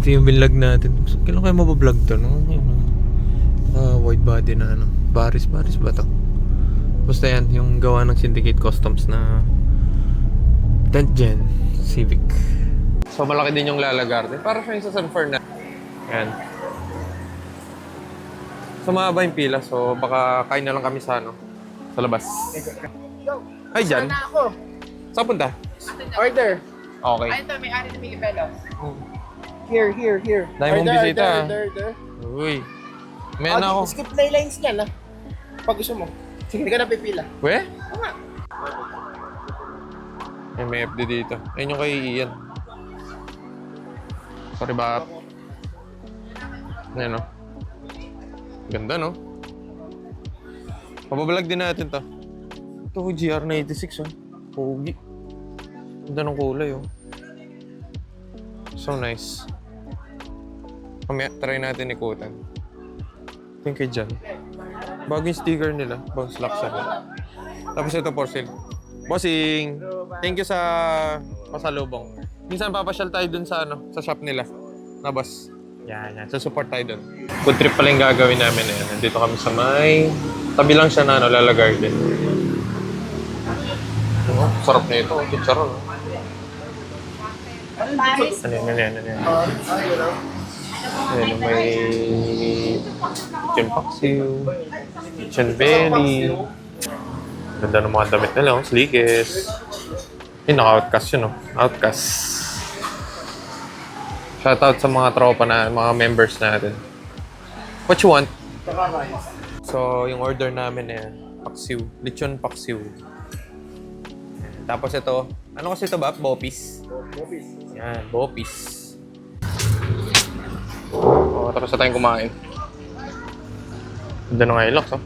Ito yung binlog natin. Kailan kayo mabablog to, no? Wide body na ano. Baris ba to? Basta yan, yung gawa ng Syndicate Customs na 10th Gen Civic. So malaki din yung Lalagarde. Para siya yung sa San Fernando. Ayan. So mahaba yung pila. So baka kain na lang kami sa ano, sa labas. Ay, dyan? Sana ako. Saan punta? Order. Okay. Ay, ito, may ari na Miguel Pelo. Here. Dahil mong bisita, ah. Order. Uy. May na ako. Skip na yung lines niyan, ha? Pag gusto mo. Sige, hindi ka na pipila. We? Tama. May FD dito. Ayun yung kay Ian. Sorry ba? Ayan, no? Ganda, no? Mababalag din natin to. Ito ko GR96, oh. Pogi. Ganda ng kulay, oh. So nice. Mamaya, try natin ikutan. Think kay dyan. Bago yung sticker nila. Bounce lock sana. Tapos ito for sale. Bossing! Thank you sa pasalubong. Minsan papasyal tayo dun sa ano, sa shop nila. Na boss. Yan. So support tayo dun. Food trip pala yung gagawin namin na yan. Nandito kami sa may... Tabi lang siya na ano, Lalagarde. Oh, sarap na ito. Chicharon. Ano yan? Ayan, may chicken paksiw, chicken belly. Ganda ng mga damit nila, oh. Sleekes. Naka-outcast yun, oh. Outcast. Shoutout sa mga tropa na, mga members natin. What you want? So, yung order namin eh, paksiw. Lechon paksiw. Tapos ito, ano kasi ito ba? Bopis. Yan, bopis. Oh, tapos na tayong kumain. Ganda ng Hilux, oh.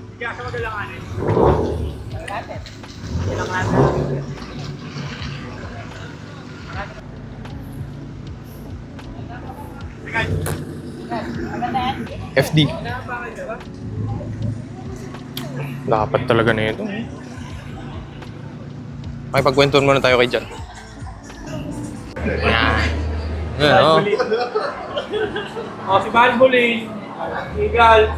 FD. Dapat talaga na ito. May pagkwentuhan muna tayo kay Jan. Yan, oh. Si Balbuli, Igal,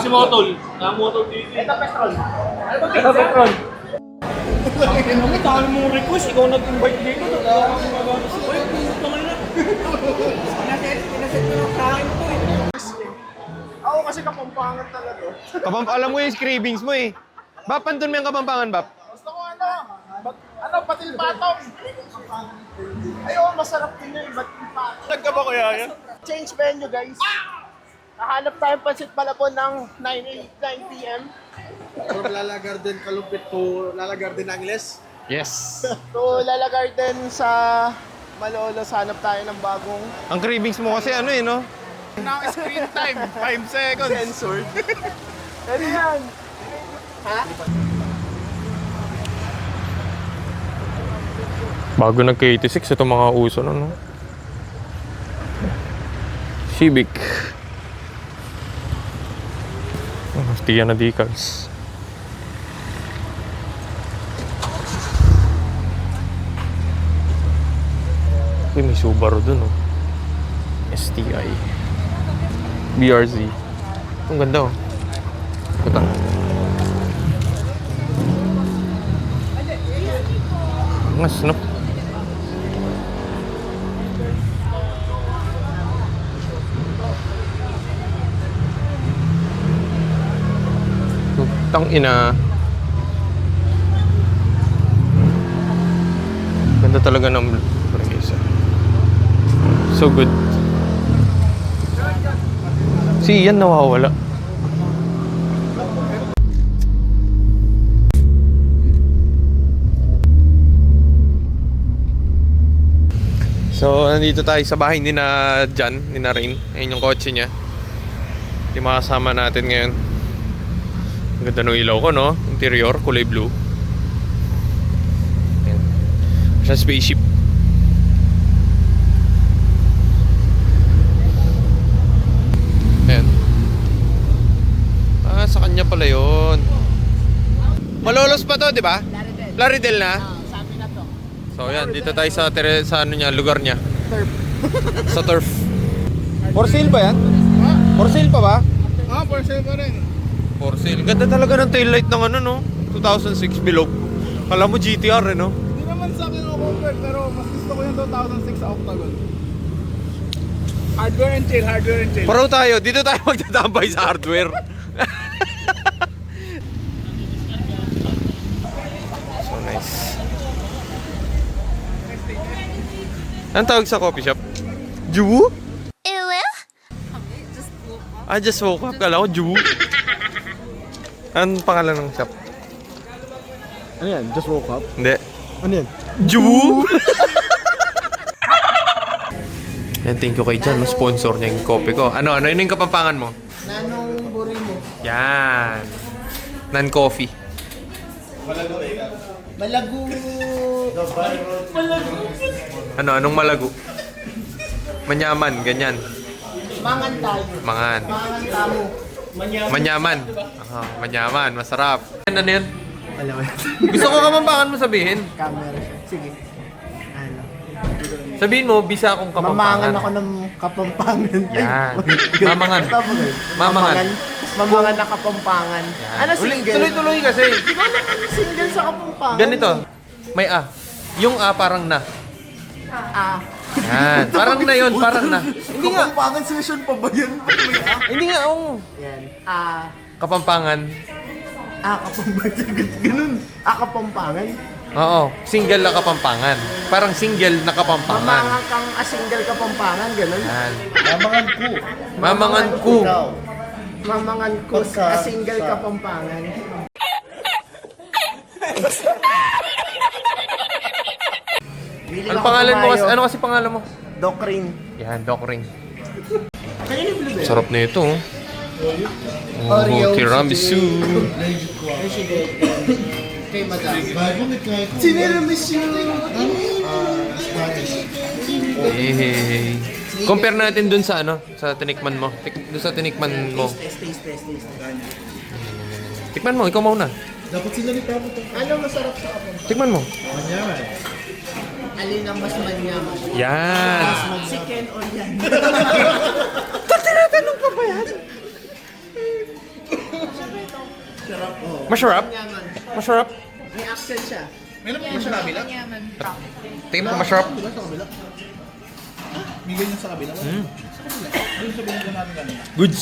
si Motol, Motol TV. Ito Petron. Ano ba Petron? Ang dami mong request, ikaw nag-invite dito. Nagkakaroon mo magagawa sa buhay. Puto ka na. Pinaset ko ng kain ko eh. Ako kasi kapampangan talaga. Alam mo yung cravings mo eh. Bap, andun mo yung Kapampangan, Bap? Gusto ko patil patong. Ayun, masarap din yun. Patil patong. Nagka ba kaya yan? Change venue, guys. Nahanap tayong pansit palapon ng 9 p.m. From Lalagarden Kalumpit to Lalagarden Angeles. Yes. So, Lalagarden sa Malolos, hanap tayo ng bagong Ang cravings mo kasi ano eh, no? now screen time, 5 seconds. Censored. Ano yan? Ha? Bago nag-86, ito mga uso na, no? Civic. Tiya na decals. Uy, may Subaru dun, oh. STI. BRZ. Ang ganda, oh. Ito. Mas, no? Tang ina. Ganda talaga ng Presa. So good. Si Ian nawawala. So, nandito tayo sa bahay ni na Jan, ni na Rain. Ayun yung kotse niya. Yung mga kasama natin ngayon. Ang ganda ng ilaw ko, no? Interior, kulay blue. Ayan. Siya spaceship. Ayan. Sa kanya pala yun. Malolos pa to, di ba? Laridel na? Sabi na to. So, yan. Dito tayo sa ano niya, lugar niya. Turf. Sa turf. For sale ba yan? For sale pa ba? For sale pa rin. For sale. Ganda talaga ng taillight ng ano, no? 2006 below. Kala mo GTR, eh, no? Hindi naman sa akin ako compare, pero mas gusto ko yung 2006 sa Octagon. Hardware and tail. Paro tayo. Dito tayo magtatambay sa hardware. So nice. Anong tawag sa coffee shop? Juwu? I just woke up. Kala ko Juwu. Anong pangalan ng shop? Ano yan? Just woke up? Hindi. Ano yan? Juwu? Yan, thank you kay Jan. Sponsor niya yung coffee ko. Ano yun yung kapampangan mo? Nanong buri mo? Yan. Non-coffee. Malago. Anong malago? Manyaman, ganyan. Mangan tayo. Mangan. Mangan tamo. Manyaman. Manyaman, masarap. Ano yun? Alam mo yan. Gusto ko kapampangan mo sabihin. Camera. Sige. Ano? Sabihin mo, bisa akong Mamangan kapampangan. ako ng kapampangan. Yan. Mamangan. Mamangan. Mamangan na kapampangan. Ano single? Tuloy-tuloy kasi. Di ba naman single sa kapampangan? Ganito. May A. Yung A parang na. Ah. Yan. Parang na yun, parang na. Hindi nga. Kapampangan session pa ba yan? Ba't may ah? Hindi nga, oo. Yan. Ah. Kapampangan. Kapampangan. Ganun. Kapampangan. Oo. Single na kapampangan. Parang single na kapampangan. Mamangan kang single kapampangan. Ganun. Yan. Mamangan ko. Mamangan ko. Ikaw. Mamangan ko Pagka- single sa- kapampangan. Ano pangalan mo kasi? Ano kasi pangalan mo? Doc Ring. Yan, Doc Ring. Kaya ni Blue Bell? Sarap na ito. Oreo, Tiramisu. Kay Madam. Siniramisu. Siniramisu. Hey. Compare natin dun sa ano, sa tinikman mo. Dun sa tinikman mo. Taste. Tikman mo, ikaw mauna. Dapat sila ni Papa to. Ano masarap sa kapampangan? Tikman mo. Manyaman. Alin ang mas manyaman? Yan. Chicken or yan? Tinatanong pa ba yan? Masarap? Manyaman. Masarap? May accent siya. Tingin mo masarap? May ganyan sa kabila. Ano yung sabihin ko natin kanina? Goods.